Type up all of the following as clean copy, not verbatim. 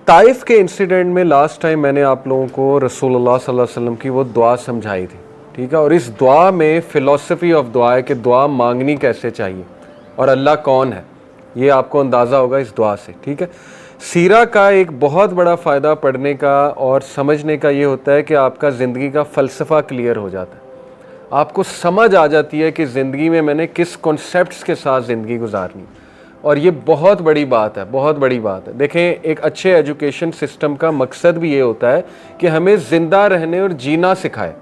Taif के incident में last time मैंने आप लोगों को रसूलुल्लाह सल्लल्लाहु अलैहि वसल्लम की वो दुआ समझाई थी, ठीक है। और इस दुआ में फ़िलॉसफ़ी ऑफ दुआ है कि दुआ मांगनी कैसे चाहिए और अल्लाह कौन है, ये आपको अंदाज़ा होगा इस दुआ से, ठीक है। सीरा का एक बहुत बड़ा फ़ायदा पढ़ने का और समझने का ये होता है कि आपका ज़िंदगी का फ़लसफ़ा क्लियर हो जाता है, आपको समझ आ जाती है कि ज़िंदगी में मैंने किस कॉन्सेप्ट्स के साथ ज़िंदगी गुजारनी। और ये बहुत बड़ी बात है, बहुत बड़ी बात है। देखें, एक अच्छे एजुकेशन सिस्टम का मकसद भी ये होता है कि हमें ज़िंदा रहने और जीना सिखाए,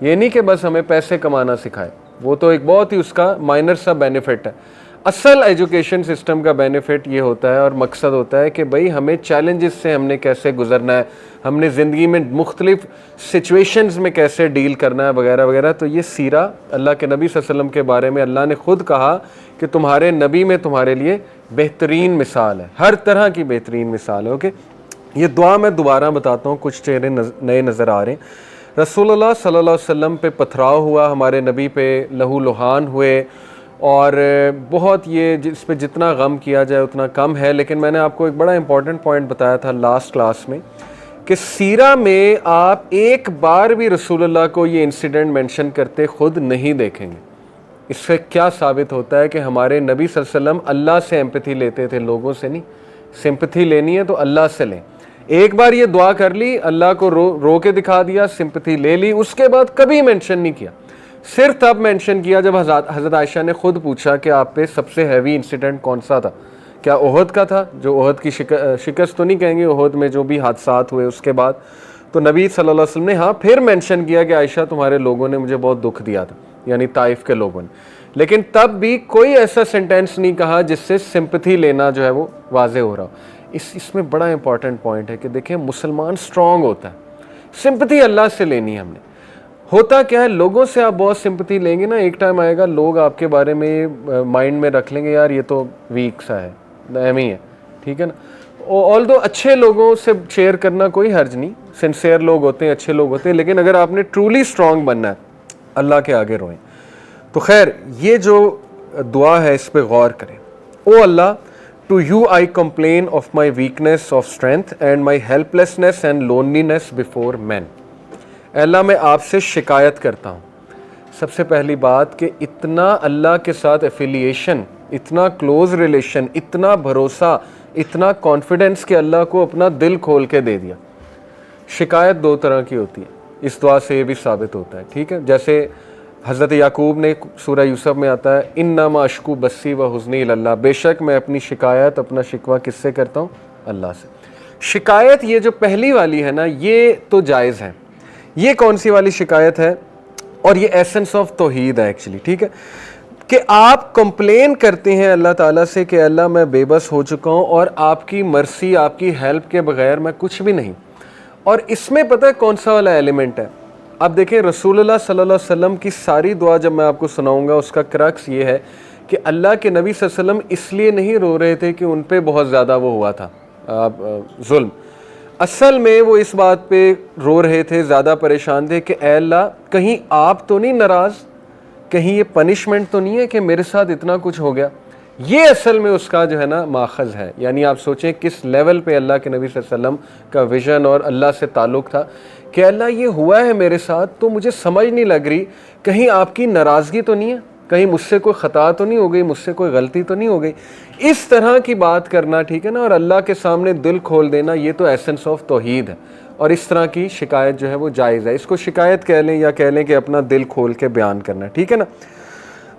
ये नहीं कि बस हमें पैसे कमाना सिखाए, वो तो एक बहुत ही उसका माइनर सा बेनिफिट है। असल एजुकेशन सिस्टम का बेनिफिट ये होता है और मकसद होता है कि भाई हमें चैलेंजेस से हमने कैसे गुजरना है, हमने ज़िंदगी में मुख्तलिफ सिचुएशंस में कैसे डील करना है वगैरह वगैरह। तो ये सीरा अल्लाह के नबी सल्लल्लाहु अलैहि वसल्लम के बारे में अल्लाह ने ख़ुद कहा कि तुम्हारे नबी में तुम्हारे लिए बेहतरीन मिसाल है, हर तरह की बेहतरीन मिसाल है। ओके, ये दुआ मैं दोबारा बताता हूँ, कुछ चेहरे नए नज़र आ रहे हैं। रसूलुल्लाह सल्लल्लाहु अलैहि वसल्लम पे पथराव हुआ, हमारे नबी पे लहू लुहान हुए, और बहुत ये इस पे जितना गम किया जाए उतना कम है। लेकिन मैंने आपको एक बड़ा इंपॉर्टेंट पॉइंट बताया था लास्ट क्लास में कि सीरा में आप एक बार भी रसूलुल्लाह को ये इंसिडेंट मेंशन करते खुद नहीं देखेंगे। इससे क्या साबित होता है कि हमारे नबी सल्लल्लाहु अलैहि वसल्लम अल्लाह से एम्पैथी लेते थे, लोगों से नहीं। सिंपैथी लेनी है तो अल्लाह से लें। एक बार ये दुआ कर ली, अल्लाह को रो के दिखा दिया, सिंपैथी ले ली, उसके बाद कभी मेंशन नहीं किया। सिर्फ तब मेंशन किया जब हज़रत आयशा ने खुद पूछा कि आप पे सबसे हैवी इंसिडेंट कौन सा था, क्या ओहद का था, जो ओहद की शिकस्त तो नहीं कहेंगे, ओहद में जो भी हादसात हुए उसके बाद। तो नबी सल्लल्लाहु अलैहि वसल्लम ने हाँ फिर मेंशन किया कि आयशा तुम्हारे लोगों ने मुझे बहुत दुख दिया था, यानी ताइफ के लोगों ने। लेकिन तब भी कोई ऐसा सेंटेंस नहीं कहा जिससे सिंपैथी लेना जो है वो वाजे हो रहा हो। इसमें बड़ा इंपॉर्टेंट पॉइंट है कि देखें, मुसलमान स्ट्रांग होता है, सिंपैथी अल्लाह से लेनी है हमने। होता क्या है, लोगों से आप बहुत सिंपैथी लेंगे ना, एक टाइम आएगा लोग आपके बारे में माइंड में रख लेंगे यार ये तो वीक सा है, एम ही है, ठीक है ना। ऑल्दो अच्छे लोगों से शेयर करना कोई हर्ज नहीं, सिंसियर लोग होते हैं, अच्छे लोग होते हैं। लेकिन अगर आपने ट्रूली स्ट्रांग बनना है, अल्लाह के आगे रोएं। तो खैर, ये जो दुआ है इस पर गौर करें। O Allah, to you I complain of my weakness of strength and my helplessness and loneliness before man. Allah, मैं आपसे शिकायत करता हूँ। सबसे पहली बात कि इतना अल्लाह के साथ एफिलिएशन, इतना क्लोज रिलेशन, इतना भरोसा, इतना कॉन्फिडेंस कि अल्लाह को अपना दिल खोल के दे दिया। शिकायत दो तरह की होती है, इस दुआ से ये भी साबित होता है, ठीक है। जैसे हज़रत याकूब ने सूरह यूसुफ में आता है, इन्नमा अश्कू बस्सी व हुज़्नी इल्लल्लाह, बेशक मैं अपनी शिकायत, अपना शिकवा किससे करता हूँ? अल्लाह से। शिकायत ये जो पहली वाली है ना, ये तो जायज़ है। ये कौन सी वाली शिकायत है? और ये एसेंस ऑफ तौहीद है एक्चुअली, ठीक है, कि आप कंप्लेन करते हैं अल्लाह ताला से कि अल्लाह मैं बेबस हो चुका हूँ और आपकी मर्सी, आपकी हेल्प के बगैर मैं कुछ भी नहीं। और इसमें पता है कौन सा वाला एलिमेंट है? अब देखें, रसूलुल्लाह सल्लल्लाहु अलैहि वसल्लम की सारी दुआ जब मैं आपको सुनाऊंगा, उसका क्रक्स ये है कि अल्लाह के नबी सल्लल्लाहु अलैहि वसल्लम इसलिए नहीं रो रहे थे कि उन पर बहुत ज़्यादा वो हुआ था जुल्म। असल में वो इस बात पे रो रहे थे, ज़्यादा परेशान थे कि ऐ अल्लाह, कहीं आप तो नहीं नाराज़, कहीं ये पनिशमेंट तो नहीं है कि मेरे साथ इतना कुछ हो गया। ये असल में उसका जो है ना माखज़ है। यानी आप सोचें किस लेवल पे अल्लाह के नबी सल्लल्लाहु अलैहि वसल्लम का विज़न और अल्लाह से ताल्लुक़ था कि अल्लाह ये हुआ है मेरे साथ तो मुझे समझ नहीं लग रही, कहीं आपकी नाराज़गी तो नहीं है, कहीं मुझसे कोई ख़ता तो नहीं हो गई, मुझसे कोई गलती तो नहीं हो गई। इस तरह की बात करना, ठीक है ना, और अल्लाह के सामने दिल खोल देना, ये तो एसेंस ऑफ तौहीद है। और इस तरह की शिकायत जो है वो जायज़ है। इसको शिकायत कह लें या कह लें कि अपना दिल खोल के बयान करना, ठीक है ना।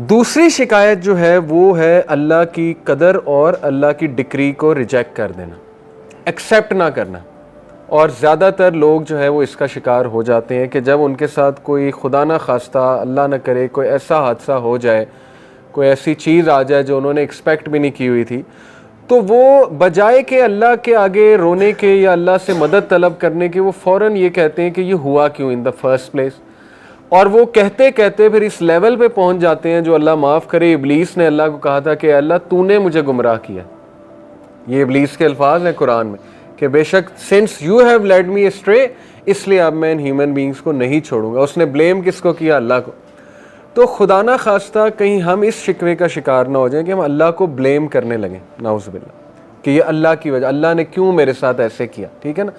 दूसरी शिकायत जो है वो है अल्लाह की कदर और अल्लाह की डिक्री को रिजेक्ट कर देना, एक्सेप्ट ना करना। और ज़्यादातर लोग जो है वो इसका शिकार हो जाते हैं कि जब उनके साथ कोई खुदा ना खास्ता, अल्लाह ना करे, कोई ऐसा हादसा हो जाए, कोई ऐसी चीज़ आ जाए जो उन्होंने एक्सपेक्ट भी नहीं की हुई थी, तो वो बजाय के अल्लाह के आगे रोने के या अल्लाह से मदद तलब करने के, वो फ़ौरन ये कहते हैं कि ये हुआ क्यों इन द फर्स्ट प्लेस। और वो कहते कहते फिर इस लेवल पे पहुंच जाते हैं जो अल्लाह माफ़ करे, इब्लीस ने अल्लाह को कहा था कि अल्लाह तूने मुझे गुमराह किया। ये इब्लीस के अल्फाज हैं कुरान में कि बेशक since you have led me ashtray, इसलिए अब मैं इन ह्यूमन बींग्स को नहीं छोड़ूंगा। उसने ब्लेम किसको किया? अल्लाह को। तो खुदा ना खास्ता कहीं हम इस शिकवे का शिकार ना हो जाए कि हम अल्लाह को ब्लेम करने लगें, नाउज़ुबिल्लाह। कि ये अल्लाह की वजह, अल्लाह ने क्यों मेरे साथ ऐसे किया, ठीक है ना।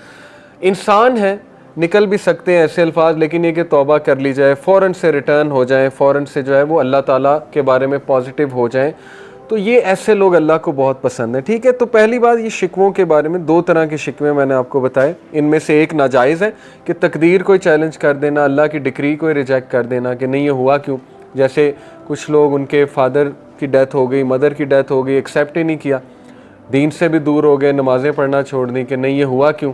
इंसान है, निकल भी सकते हैं ऐसे अल्फाज, लेकिन ये कि तौबा कर ली जाए, फ़ौरन से रिटर्न हो जाएं, फ़ौरन से जो है वो अल्लाह ताला के बारे में पॉजिटिव हो जाएं, तो ये ऐसे लोग अल्लाह को बहुत पसंद है, ठीक है। तो पहली बात, ये शिकवों के बारे में 2 तरह के शिकवे मैंने आपको बताए। इनमें से एक नाजायज़ है कि तकदीर को चैलेंज कर देना, अल्लाह की डिक्री को रिजेक्ट कर देना कि नहीं ये हुआ क्यों। जैसे कुछ लोग, उनके फादर की डेथ हो गई, मदर की डेथ हो गई, एक्सेप्ट ही नहीं किया, दीन से भी दूर हो गए, नमाज़ें पढ़ना छोड़ दी कि नहीं ये हुआ क्यों।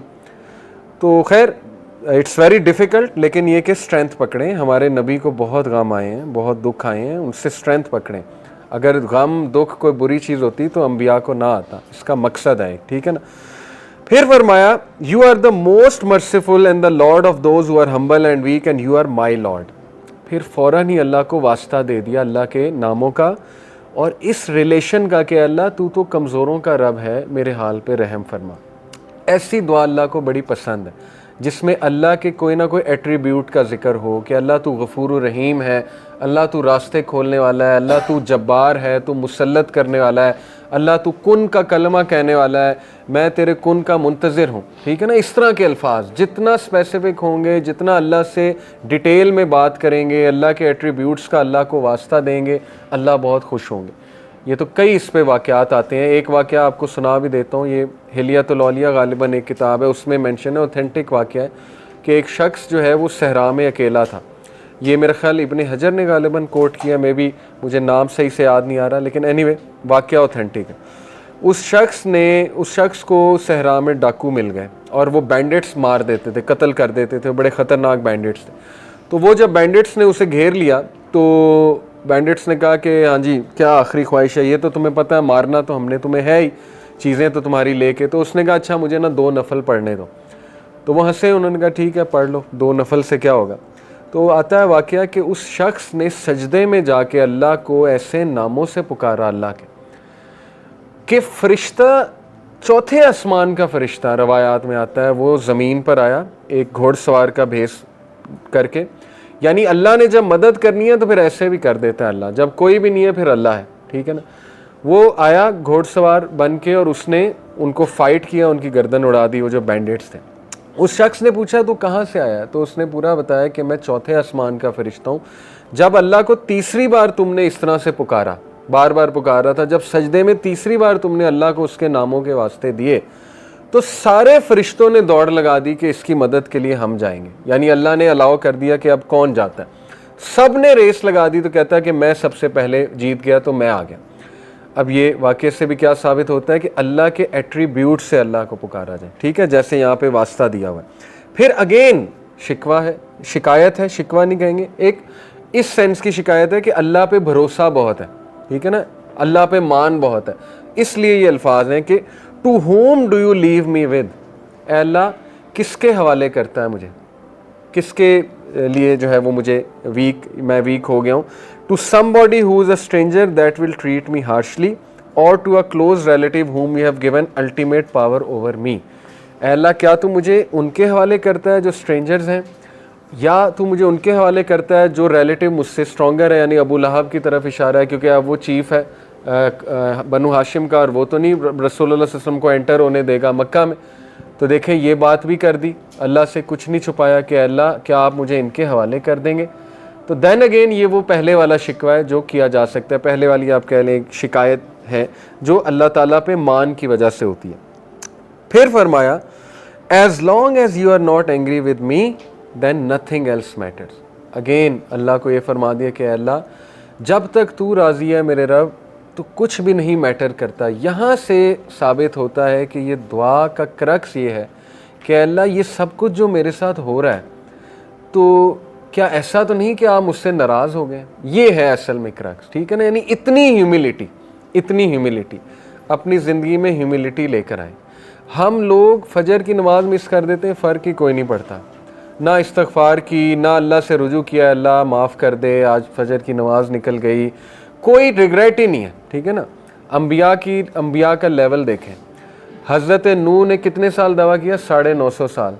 तो खैर इट्स वेरी डिफ़िकल्ट, लेकिन ये कि स्ट्रेंथ पकड़ें। हमारे नबी को बहुत गम आए हैं, बहुत दुख आए हैं, उनसे स्ट्रेंथ पकड़ें। अगर गम दुख कोई बुरी चीज़ होती तो अम्बिया को ना आता, इसका मकसद है, ठीक है ना। फिर फरमाया, you are the most merciful and the lord of those who are humble and weak and you are my lord. फिर फ़ौरन ही अल्लाह को वास्ता दे दिया अल्लाह के नामों का और इस रिलेशन का कि अल्लाह तू तो कमज़ोरों का रब है, मेरे हाल पे रहम फरमा। ऐसी दुआ अल्लाह को बड़ी पसंद है जिसमें अल्लाह के कोई ना कोई एट्रीब्यूट का जिक्र हो कि अल्लाह तू गफूर रहीम है, अल्लाह तू रास्ते खोलने वाला है, अल्लाह तू जब्बार है, तू मुसल्लत करने वाला है, अल्लाह तू कुन का कलमा कहने वाला है, मैं तेरे कुन का मुंतज़िर हूँ, ठीक है ना। इस तरह के अल्फाज जितना स्पेसिफिक होंगे, जितना अल्लाह से डिटेल में बात करेंगे, अल्लाह के एट्रीब्यूट्स का अल्लाह को वास्ता देंगे, अल्लाह बहुत खुश होंगे। ये तो कई इस पे वाक़यात आते हैं। एक वाक़या आपको सुना भी देता हूँ, ये हिलियतुल औलिया गालिबन एक किताब है, उसमें मेंशन है, ऑथेंटिक वाक़या है कि एक शख्स जो है वो सहरा में अकेला था। ये मेरा ख्याल इब्ने हजर ने गालिबन कोट किया, मे बी मुझे नाम सही से याद नहीं आ रहा, लेकिन एनीवे वाक़या ऑथेंटिक है। उस शख्स को सहरा में डाकू मिल गए और वो बैंडिट्स मार देते थे, कत्ल कर देते थे, बड़े ख़तरनाक बैंडिट्स थे। तो वो जब बैंडिट्स ने उसे घेर लिया तो बैंडिट्स ने कहा कि हाँ जी, क्या आखिरी ख्वाहिश है, ये तो तुम्हें पता है मारना तो हमने तुम्हें है ही, चीज़ें तो तुम्हारी लेके। तो उसने कहा अच्छा मुझे ना 2 नफल पढ़ने दो। तो वो हंसे, उन्होंने कहा ठीक है पढ़ लो, 2 नफल से क्या होगा। तो आता है वाक़या कि उस शख्स ने सजदे में जाके अल्लाह को ऐसे नामों से पुकारा अल्लाह के कि फ़रिश्ता, चौथे आसमान का फ़रिश्ता, रवायात में आता है, वो ज़मीन पर आया एक घोड़सवार का भेस करके। यानी अल्लाह ने जब मदद करनी है तो फिर ऐसे भी कर देता है अल्लाह, जब कोई भी नहीं है फिर अल्लाह है, ठीक है ना। वो आया घोड़सवार बन के और उसने उनको फ़ाइट किया, उनकी गर्दन उड़ा दी, वो जो बैंडिट्स थे। उस शख्स ने पूछा तू कहाँ से आया, तो उसने पूरा बताया कि मैं चौथे आसमान का फ़रिश्ता हूँ। जब अल्लाह को तीसरी बार तुमने इस तरह से पुकारा, बार बार पुकारा था, जब सजदे में तीसरी बार तुमने अल्लाह को उसके नामों के वास्ते दिए तो सारे फरिश्तों ने दौड़ लगा दी कि इसकी मदद के लिए हम जाएंगे। यानी अल्लाह ने अलाउ कर दिया कि अब कौन जाता है, सब ने रेस लगा दी। तो कहता है कि मैं सबसे पहले जीत गया तो मैं आ गया। अब ये वाक़े से भी क्या साबित होता है कि अल्लाह के एट्रीब्यूट से अल्लाह को पुकारा जाए, ठीक है, जैसे यहाँ पे वास्ता दिया हुआ है। फिर अगेन शिकवा है, शिकायत है, शिकवा नहीं कहेंगे, एक इस सेंस की शिकायत है कि अल्लाह पे भरोसा बहुत है, ठीक है ना, अल्लाह पे मान बहुत है। इसलिए ये अल्फाज हैं कि to whom do you leave me with, Allah किसके हवाले करता है मुझे, किसके लिए जो है वो मुझे मैं वीक हो गया हूँ। To somebody who is a stranger that will treat me harshly और to a close relative whom you have given ultimate power over me। Allah क्या तू मुझे उनके हवाले करता है जो स्ट्रेंजर्स हैं, या तू मुझे उनके हवाले करता है जो रिलेटिव मुझसे स्ट्रॉन्गर है। यानी अबू लहब की तरफ इशारा है, क्योंकि अब वो चीफ़ है बनु हाशिम का और वो तो नहीं रसूलुल्लाह सल्लल्लाहु अलैहि वसल्लम को एंटर होने देगा मक्का में। तो देखें ये बात भी कर दी, अल्लाह से कुछ नहीं छुपाया कि अल्लाह क्या आप मुझे इनके हवाले कर देंगे। तो देन अगेन ये वो पहले वाला शिकवा है जो किया जा सकता है, पहले वाली आप कह लें शिकायत है जो अल्लाह ताला पे मान की वजह से होती है। फिर फरमाया as long as you are not angry with me then nothing else matters. Again Allah को ये फरमा दिया कि अल्लाह जब तक तू राज़ी है मेरे रब तो कुछ भी नहीं मैटर करता। यहाँ से साबित होता है कि ये दुआ का क्रक्स ये है कि अल्लाह ये सब कुछ जो मेरे साथ हो रहा है तो क्या ऐसा तो नहीं कि आप मुझसे नाराज़ हो गए। ये है असल में क्रक्स, ठीक है ना। यानी इतनी ह्यूमिलिटी अपनी ज़िंदगी में ह्यूमिलिटी लेकर आए। हम लोग फजर की नमाज़ मिस कर देते हैं, फ़र्क ही कोई नहीं पड़ता, ना इस्तग़फ़ार की, ना अल्लाह से रुजू किया अल्लाह माफ़ कर दे आज फजर की नमाज़ निकल गई, कोई रिग्रेट ही नहीं है, ठीक है ना। अंबिया का लेवल देखें, हज़रत नूह ने कितने साल दावा किया, 950 साल,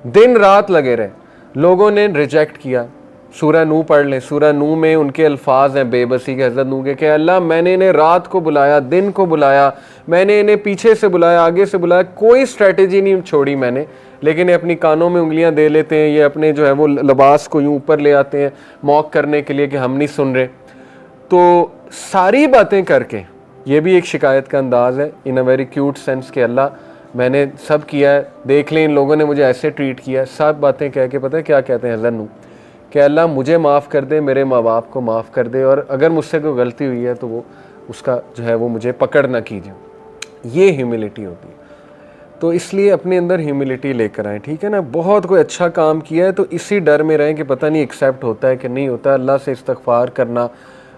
दिन रात लगे रहे, लोगों ने रिजेक्ट किया, सूरह नूह पढ़ लें, सूरह नूह में उनके अल्फाज हैं बेबसी के, हज़रत नूह के, कि अल्लाह मैंने इन्हें रात को बुलाया, दिन को बुलाया, मैंने इन्हें पीछे से बुलाया, आगे से बुलाया, कोई स्ट्रेटजी नहीं छोड़ी मैंने, लेकिन ये अपनी कानों में उंगलियां दे लेते हैं, ये अपने जो है वो लिबास को यूँ ऊपर ले आते हैं मॉक करने के लिए कि हम नहीं सुन रहे। तो सारी बातें करके, ये भी एक शिकायत का अंदाज़ है इन अ वेरी क्यूट सेंस कि अल्लाह मैंने सब किया है, देख लें इन लोगों ने मुझे ऐसे ट्रीट किया है, सब बातें कह के पता है क्या कहते हैं हज़रत नूह, कि अल्लाह मुझे माफ़ कर दे, मेरे माँ बाप को माफ़ कर दे, और अगर मुझसे कोई गलती हुई है तो वो उसका जो है वो मुझे पकड़ ना कीजिए। ये ह्यूमिलिटी होती है। तो इसलिए अपने अंदर ह्यूमिलिटी लेकर आएँ, ठीक है ना। बहुत कोई अच्छा काम किया है तो इसी डर में रहें कि पता नहीं एक्सेप्ट होता है कि नहीं होता। अल्लाह से इस्तग़फ़ार करना,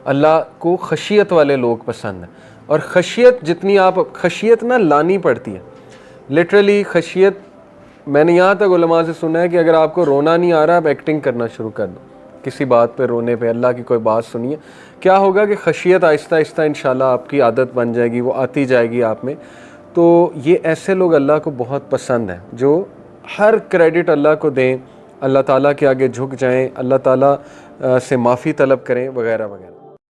अल्लाह को खशियत वाले लोग पसंद हैं, और खशियत जितनी आप खशियत ना लानी पड़ती है, लिटरली खशियत। मैंने यहाँ तक उलमा से सुना है कि अगर आपको रोना नहीं आ रहा, आप एक्टिंग करना शुरू कर दो किसी बात पे रोने पे, अल्लाह की कोई बात सुनिए, क्या होगा कि खशियत आहिस्ता आहिस्ता इंशाल्लाह आपकी आदत बन जाएगी, वो आती जाएगी आप में। तो ये ऐसे लोग अल्लाह को बहुत पसंद हैं जो हर क्रेडिट अल्लाह को दें, अल्लाह ताला के आगे झुक जाएं, अल्लाह ताला से माफ़ी तलब करें वगैरह वगैरह।